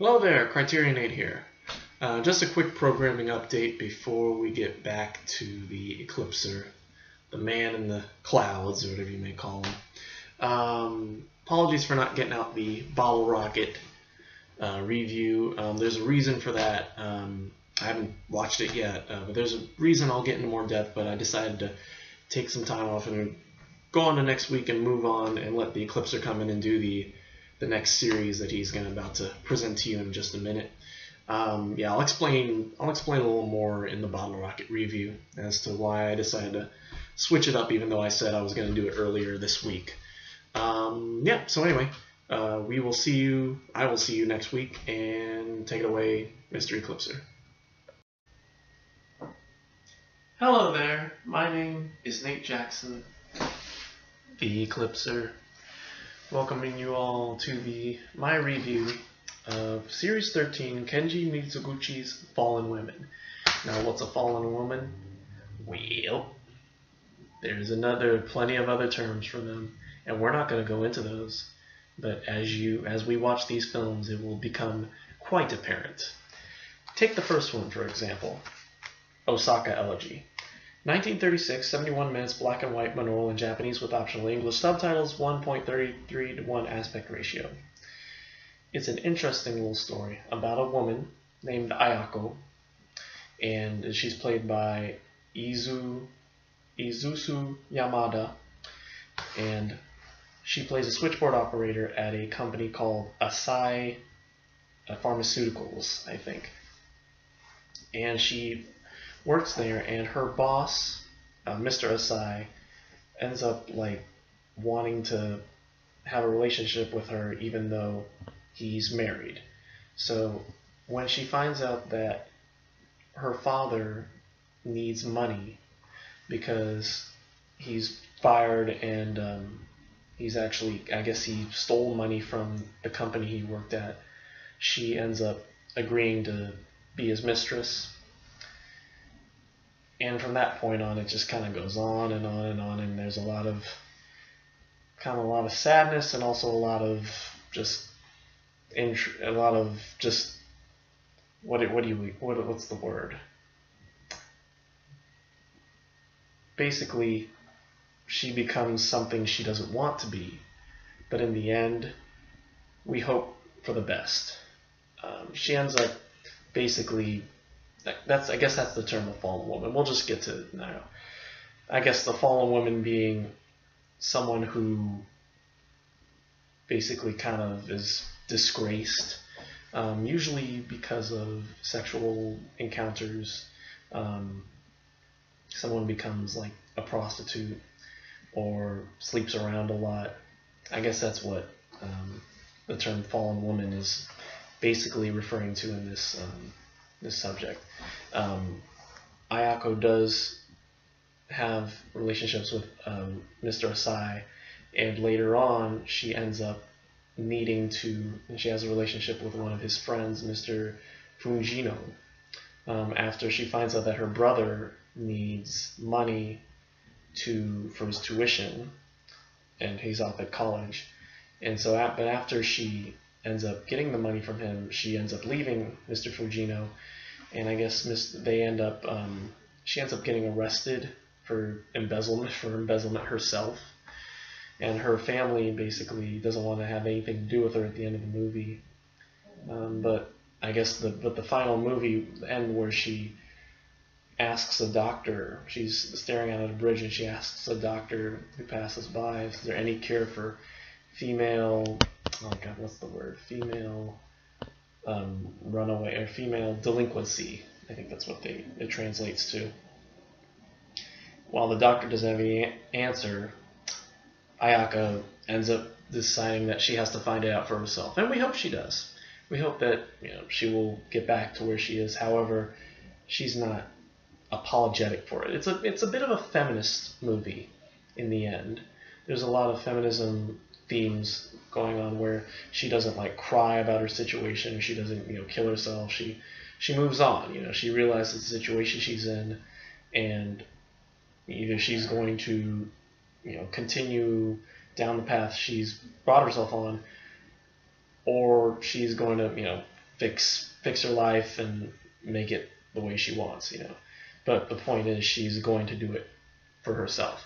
Hello there, CriterioNate here. Just a quick programming update before we get back to the Eclipser, the man in the clouds, or whatever you may call him. Apologies for not getting out the Bottle Rocket review. There's a reason for that. I haven't watched it yet, but there's a reason. I'll get into more depth, but I decided to take some time off and go on to next week and move on and let the Eclipser come in and do the next series that he's about to present to you in just a minute. Yeah, I'll explain a little more in the Bottle Rocket review as to why I decided to switch it up, even though I said I was going to do it earlier this week. Yeah, so anyway, I will see you next week, and take it away, Mr. Eclipser. Hello there, my name is Nate Jackson, the Eclipser, welcoming you all to my review of Series 13, Kenji Mizoguchi's Fallen Women. Now, what's a fallen woman? Well, there's plenty of other terms for them, and we're not going to go into those. But as we watch these films, it will become quite apparent. Take the first one, for example, Osaka Elegy. 1936, 71 minutes, black and white, monaural in Japanese with optional English subtitles, 1.33 to 1 aspect ratio. It's an interesting little story about a woman named Ayako, and she's played by Izusu Yamada, and she plays a switchboard operator at a company called Asai Pharmaceuticals, I think. And she works there, and her boss, Mr. Asai, ends up wanting to have a relationship with her even though he's married. So when she finds out that her father needs money because he's fired and he's actually, I guess he stole money from the company he worked at, she ends up agreeing to be his mistress. And from that point on, it just kind of goes on and on and on, and there's a lot of sadness, and also what's the word? Basically, she becomes something she doesn't want to be, but in the end, we hope for the best. She ends up basically. I guess that's the term of fallen woman. We'll just get to it now. I guess the fallen woman being someone who basically kind of is disgraced, usually because of sexual encounters. Someone becomes like a prostitute or sleeps around a lot. I guess that's what the term fallen woman is basically referring to in this subject. Ayako does have relationships with Mr. Asai, and later on she ends up and she has a relationship with one of his friends, Mr. Fujino, after she finds out that her brother needs money for his tuition, and he's off at college. And so, but after she ends up getting the money from him, she ends up leaving Mr. Fujino, and I guess she ends up getting arrested for embezzlement herself, and her family basically doesn't want to have anything to do with her at the end of the movie. But I guess the final movie end where she asks a doctor, she's staring out at a bridge, and she asks a doctor who passes by, is there any cure for female runaway or female delinquency? I think that's what it translates to. While the doctor doesn't have any answer, Ayaka ends up deciding that she has to find it out for herself, and we hope she does. We hope that she will get back to where she is. However, she's not apologetic for it. It's a bit of a feminist movie in the end. There's a lot of feminism themes going on where she doesn't cry about her situation. She doesn't kill herself. She moves on. She realizes the situation she's in, and either she's going to continue down the path she's brought herself on, or she's going to fix her life and make it the way she wants, But the point is, she's going to do it for herself.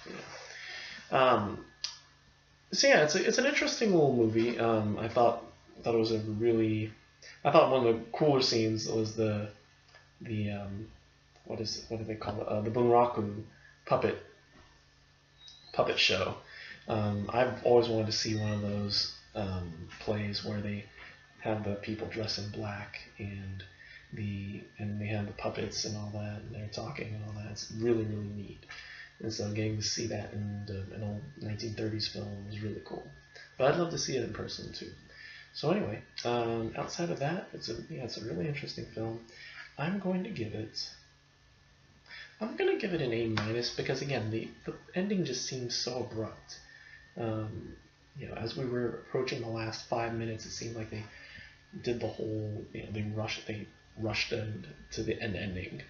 So yeah, it's an interesting little movie. I thought it was I thought one of the cooler scenes was the what do they call it? The Bunraku puppet show. I've always wanted to see one of those plays where they have the people dressed in black and they have the puppets and all that, and they're talking and all that. It's really, really neat. And so getting to see that in an old 1930s film was really cool. But I'd love to see it in person too. So anyway, outside of that, it's a really interesting film. I'm going to give it an A- because again, the ending just seems so abrupt. As we were approaching the last 5 minutes, it seemed like they did the whole, they rushed to the ending.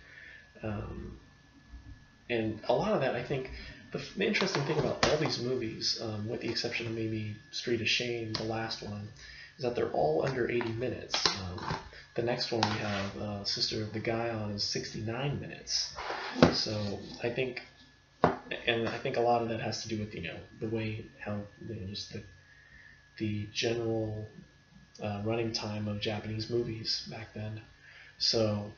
And a lot of that, I think, the interesting thing about all these movies, with the exception of maybe Street of Shame, the last one, is that they're all under 80 minutes. The next one we have, Sister of the Guile, is 69 minutes. So I think a lot of that has to do with the way how just the general running time of Japanese movies back then. So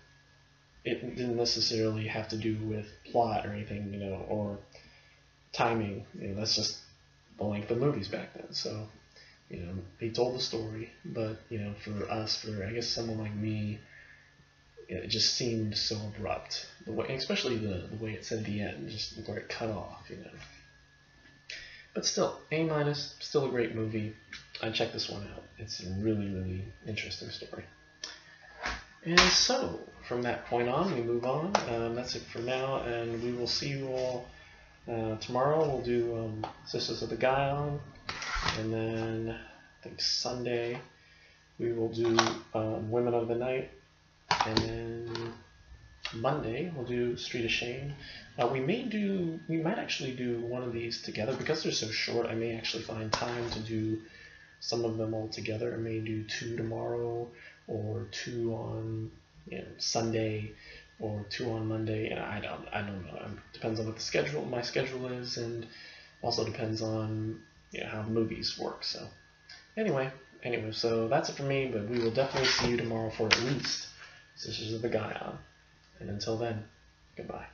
it didn't necessarily have to do with plot or anything, or timing. That's just the length of movies back then. So, they told the story, but for us, I guess someone like me, it just seemed so abrupt. The way, especially the way it said the end, just where it cut off, But still, A-, still a great movie. I'd check this one out. It's a really, really interesting story. And so, from that point on, we move on. That's it for now, and we will see you all tomorrow. We'll do Sisters of the Guile, and then I think Sunday we will do Women of the Night, and then Monday we'll do Street of Shame. We might actually do one of these together because they're so short. I may actually find time to do some of them all together. I may do 2 tomorrow, or 2 on Sunday, or 2 on Monday. And I don't know. It depends on what my schedule is, and also depends on how the movies work. So anyway, so that's it for me. But we will definitely see you tomorrow for at least Sisters of the Guile. And until then, goodbye.